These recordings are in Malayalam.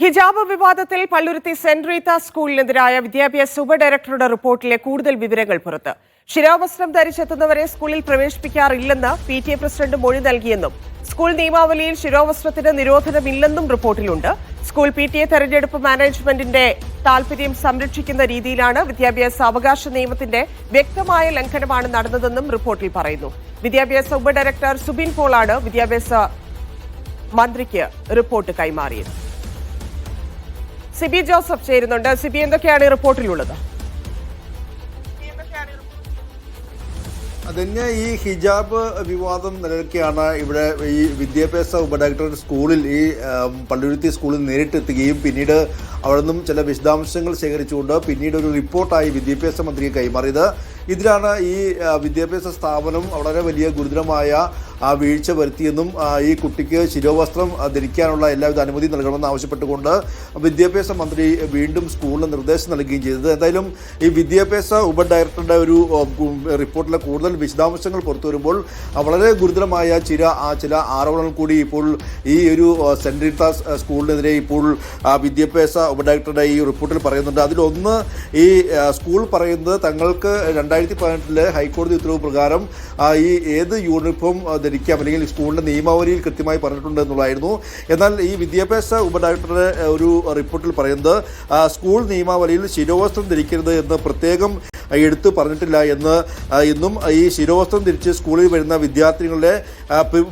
ഹിജാബ് വിവാദത്തിൽ പള്ളുരുത്തി സെന്റ് റീത്ത സ്കൂളിനെതിരായ വിദ്യാഭ്യാസ ഉപഡയറക്ടറുടെ റിപ്പോർട്ടിലെ കൂടുതൽ വിവരങ്ങൾ പുറത്ത്. ശിരോവസ്ത്രം ധരിച്ചെത്തുന്നവരെ സ്കൂളിൽ പ്രവേശിപ്പിക്കാറില്ലെന്ന് PTA പ്രസിഡന്റ് മൊഴി നൽകിയെന്നും സ്കൂൾ നിയമാവലിയിൽ ശിരോവസ്ത്രത്തിന് നിരോധനമില്ലെന്നും റിപ്പോർട്ടിലുണ്ട്. സ്കൂൾ PTA തെരഞ്ഞെടുപ്പ് മാനേജ്മെന്റിന്റെ താൽപര്യം സംരക്ഷിക്കുന്ന രീതിയിലാണ് വിദ്യാഭ്യാസ അവകാശ നിയമത്തിന്റെ വ്യക്തമായ ലംഘനമാണ് നടന്നതെന്നും റിപ്പോർട്ടിൽ പറയുന്നു. വിദ്യാഭ്യാസ ഉപഡയറക്ടർ സുബിൻ പോളാണ് വിദ്യാഭ്യാസ മന്ത്രിക്ക് റിപ്പോർട്ട് കൈമാറിയത്. സിബി ജോസഫ് ചേരുന്നുണ്ട്. സിബി, എന്തൊക്കെയാണ് ഈ റിപ്പോർട്ടിലുള്ളത്? അതന്നെ, ഈ ഹിജാബ് വിവാദം നിലനിൽക്കെയാണ് ഇവിടെ ഈ വിദ്യാഭ്യാസ ഉപഡയറക്ടർ സ്കൂളിൽ ഈ പള്ളുരുത്തി സ്കൂളിൽ നേരിട്ടെത്തുകയും പിന്നീട് അവിടെ നിന്നും ചില വിശദാംശങ്ങൾ ശേഖരിച്ചുകൊണ്ട് പിന്നീട് ഒരു റിപ്പോർട്ടായി വിദ്യാഭ്യാസ മന്ത്രിയെ കൈമാറിയത്. ഇതിലാണ് ഈ വിദ്യാഭ്യാസ സ്ഥാപനം വളരെ വലിയ ഗുരുതരമായ വീഴ്ച വരുത്തിയെന്നും ഈ കുട്ടിക്ക് ശിരോവസ്ത്രം ധരിക്കാനുള്ള എല്ലാവിധ അനുമതി നൽകണമെന്ന് ആവശ്യപ്പെട്ടുകൊണ്ട് വിദ്യാഭ്യാസ മന്ത്രി വീണ്ടും സ്കൂളിന് നിർദ്ദേശം നൽകുകയും ചെയ്തത്. എന്തായാലും ഈ വിദ്യാഭ്യാസ ഉപഡയറക്ടറുടെ ഒരു റിപ്പോർട്ടിലെ കൂടുതൽ വിശദാംശങ്ങൾ പുറത്തു വരുമ്പോൾ വളരെ ഗുരുതരമായ ചില ആരോപണങ്ങൾ കൂടി ഇപ്പോൾ ഈ ഒരു സെന്റ് റീത്ത സ്കൂളിനെതിരെ ഇപ്പോൾ വിദ്യാഭ്യാസ ഉപഡയറക്ടറുടെ ഈ റിപ്പോർട്ടിൽ പറയുന്നുണ്ട്. അതിലൊന്ന്, ഈ സ്കൂൾ പറയുന്നത് തങ്ങൾക്ക് 2018 ഹൈക്കോടതി ഉത്തരവ് പ്രകാരം ഈ ഏത് യൂണിഫോം ധരിക്കാം അല്ലെങ്കിൽ സ്കൂളിന്റെ നിയമാവലിയിൽ കൃത്യമായി പറഞ്ഞിട്ടുണ്ട് എന്നുള്ളതായിരുന്നു. എന്നാൽ ഈ വിദ്യാഭ്യാസ ഉപഡയറക്ടറുടെ ഒരു റിപ്പോർട്ടിൽ പറയുന്നത് സ്കൂൾ നിയമാവലിയിൽ ശിരോവസ്ത്രം ധരിക്കരുത് എന്ന് പ്രത്യേകം എടുത്തു പറഞ്ഞിട്ടില്ല എന്നും ഈ ശിരോവസ്ത്രം ധരിച്ച് സ്കൂളിൽ വരുന്ന വിദ്യാർത്ഥികളെ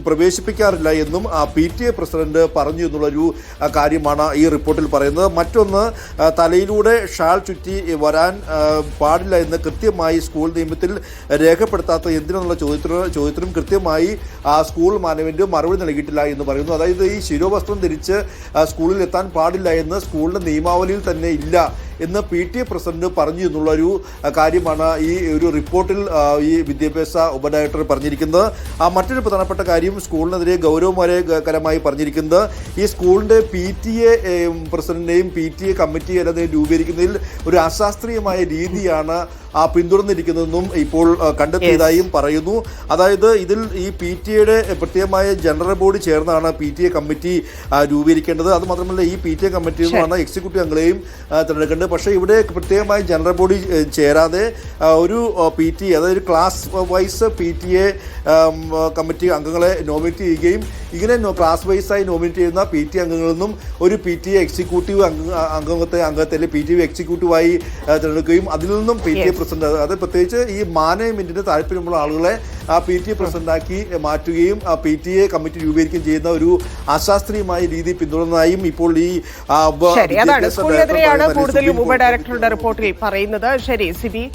പ്രവേശിപ്പിക്കാറില്ല എന്നും PTA പ്രസിഡന്റ് പറഞ്ഞു എന്നുള്ളൊരു കാര്യമാണ് ഈ റിപ്പോർട്ടിൽ പറയുന്നത്. മറ്റൊന്ന്, തലയിലൂടെ ഷാൾ ചുറ്റി വരാൻ പാടില്ല എന്ന് കൃത്യമായി സ്കൂൾ നിയമത്തിൽ രേഖപ്പെടുത്താത്ത എന്തിനെന്നുള്ള ചോദ്യത്തിനും കൃത്യമായി സ്കൂൾ മാനേജ്മെന്റ് മറുപടി നൽകിയിട്ടില്ല എന്ന് പറയുന്നു. അതായത് ഈ ശിരോവസ്ത്രം ധരിച്ച് സ്കൂളിൽ എത്താൻ പാടില്ല എന്ന് സ്കൂളിന്റെ നിയമാവലിയിൽ തന്നെ ഇല്ല എന്ന് PTA പ്രസിഡന്റ് പറഞ്ഞു എന്നുള്ളൊരു കാര്യമാണ് ഈ ഒരു റിപ്പോർട്ടിൽ ഈ വിദ്യാഭ്യാസ ഉപഡയറക്ടർ പറഞ്ഞിരിക്കുന്നത്. മറ്റൊരു പ്രധാനപ്പെട്ട കാര്യം, സ്കൂളിനെതിരെ ഗൗരവകരമായി പറഞ്ഞിരിക്കുന്നത് ഈ സ്കൂളിന്റെ PTA പ്രസിഡന്റിനെയും PTA കമ്മിറ്റി എന്നതിനെ രൂപീകരിക്കുന്നതിൽ ഒരു അശാസ്ത്രീയമായ രീതിയാണ് പിന്തുടർന്നിരിക്കുന്നതെന്നും ഇപ്പോൾ കണ്ടെത്തിയതായും പറയുന്നു. അതായത് ഇതിൽ ഈ PTAയുടെ പ്രത്യേകമായ ജനറൽ ബോഡി ചേർന്നാണ് PTA കമ്മിറ്റി രൂപീകരിക്കേണ്ടത്. അതുമാത്രമല്ല, ഈ PTA കമ്മിറ്റിയിൽ നിന്നാണ് എക്സിക്യൂട്ടീവ് അംഗങ്ങളെയും തിരഞ്ഞെടുക്കേണ്ടത്. പക്ഷേ ഇവിടെ പ്രത്യേകമായി ജനറൽ ബോഡി ചേരാതെ ഒരു PTA, അതായത് ക്ലാസ് വൈസ് PTA കമ്മിറ്റി അംഗങ്ങളെ നോമിനേറ്റ് ചെയ്യുകയും ഇങ്ങനെ ക്ലാസ് വൈസായി നോമിനേറ്റ് ചെയ്യുന്ന PTA അംഗങ്ങളിൽ നിന്നും ഒരു PTA എക്സിക്യൂട്ടീവ് അംഗത്തെ PTA എക്സിക്യൂട്ടീവായി തിരഞ്ഞെടുക്കുകയും അതിൽ നിന്നും PTA പ്രസിഡന്റ്, അത് പ്രത്യേകിച്ച് ഈ മാനേജ്മെന്റിന് താല്പര്യമുള്ള ആളുകളെ PTA പ്രസിഡന്റാക്കി മാറ്റുകയും PTA കമ്മിറ്റി രൂപീകരിക്കുകയും ചെയ്യുന്ന ഒരു അശാസ്ത്രീയമായ രീതി പിന്തുടർന്നതായും ഇപ്പോൾ ഈ കൂടുതലും ഉപഡയറക്ടറുടെ റിപ്പോർട്ടിൽ പറയുന്നത്. ശരി സിബി.